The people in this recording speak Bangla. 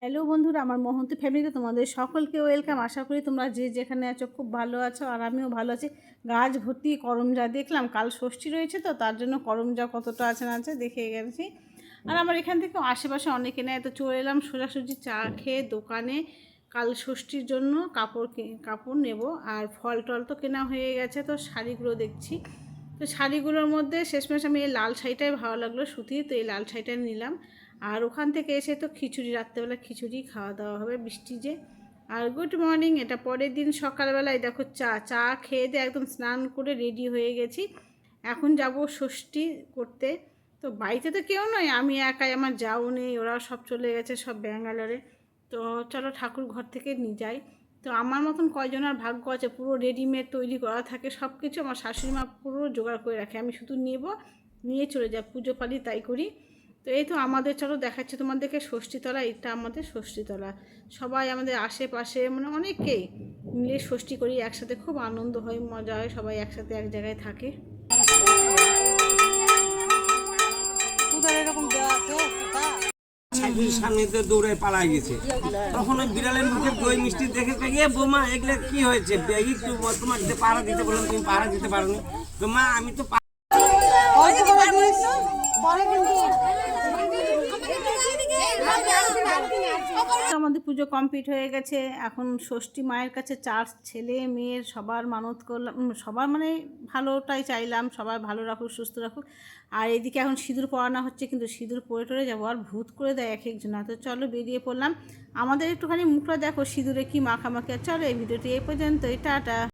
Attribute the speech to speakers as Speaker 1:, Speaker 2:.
Speaker 1: হ্যালো বন্ধুরা, আমার মহন্তী ফ্যামিলিতে তোমাদের সকলকে ওয়েলকাম। আশা করি তোমরা যে যেখানে আছো খুব ভালো আছো, আর আমিও ভালো আছি। গাছ ভর্তি করমজা দেখলাম, কাল ষষ্ঠী রয়েছে তো তার জন্য করমজা কতটা আছে না আছে দেখে গেছি। আর আমার এখান থেকে আশেপাশে অনেকে নেয়, তো চলে এলাম সোজাসুজি চা খেয়ে দোকানে। কাল ষষ্ঠীর জন্য কাপড় নেব, আর ফল টল তো কেনা হয়ে গেছে, তো শাড়িগুলো দেখছি। তো শাড়িগুলোর মধ্যে শেষমেশ আমি এই লাল শাড়িটাই ভালো লাগলো সুতির, তো এই লাল শাড়িটা নিলাম। আর ওখান থেকে এসে তো খিচুড়ি, রাত্রেবেলা খিচুড়ি খাওয়া দাওয়া হবে, বৃষ্টি যে। আর গুড মর্নিং, এটা পরের দিন সকালবেলায় দেখো চা খেয়ে দিয়ে একদম স্নান করে রেডি হয়ে গেছি। এখন যাব ষষ্ঠী করতে। তো বাড়িতে তো কেউ নয়, আমি একাই, আমার যাও নেই, ওরাও সব চলে গেছে, সব ব্যাঙ্গালোরে। তো চলো ঠাকুর ঘর থেকে নিয়ে যাই। তো আমার মতন কয়জনের ভাগ্য আছে পুরো রেডিমেড তৈরি করা থাকে সব কিছু, আমার শাশুড়ি মা পুরো জোগাড় করে রাখে, আমি শুধু নিয়ে চলে যাই, পুজো পালি তাই করি। তো এই তো আমাদের, চলো দেখাচ্ছি তোমাদেরকে ষষ্ঠীতলা। এটা আমাদের ষষ্ঠীতলা, সবাই আমাদের আশেপাশে মানে অনেকেই মিলে ষষ্ঠী করি একসাথে, খুব আনন্দ হয়, মজা হয়, সবাই একসাথে এক জায়গায় থাকে।
Speaker 2: সামনে তো দৌড়ে পালা গেছে, তখন ওই বিড়ালের মুখে দই মিষ্টি দেখে এ বোমা এগুলো কি হয়েছে, একটু তোমাকে পাহারা দিতে বললাম, তুমি পাহারা দিতে পারোনি। তো মা আমি তো
Speaker 1: আমাদের পুজো কমপ্লিট হয়ে গেছে। এখন ষষ্ঠী মায়ের কাছে 4 ছেলে মেয়ের সবার মানত করলাম, সবার মানে ভালোটাই চাইলাম, সবাই ভালো রাখুক, সুস্থ রাখুক। আর এদিকে এখন সিঁদুর পরানো হচ্ছে, কিন্তু সিঁদুর পরে টরে যাবো, আর ভূত করে দেয় এক একজন। তো চলো বেরিয়ে পড়লাম। আমাদের একটুখানি মুখটা দেখো সিঁদুরে কি মাখামাখি। চলো এই ভিডিওটি এই পর্যন্তই, টাটা।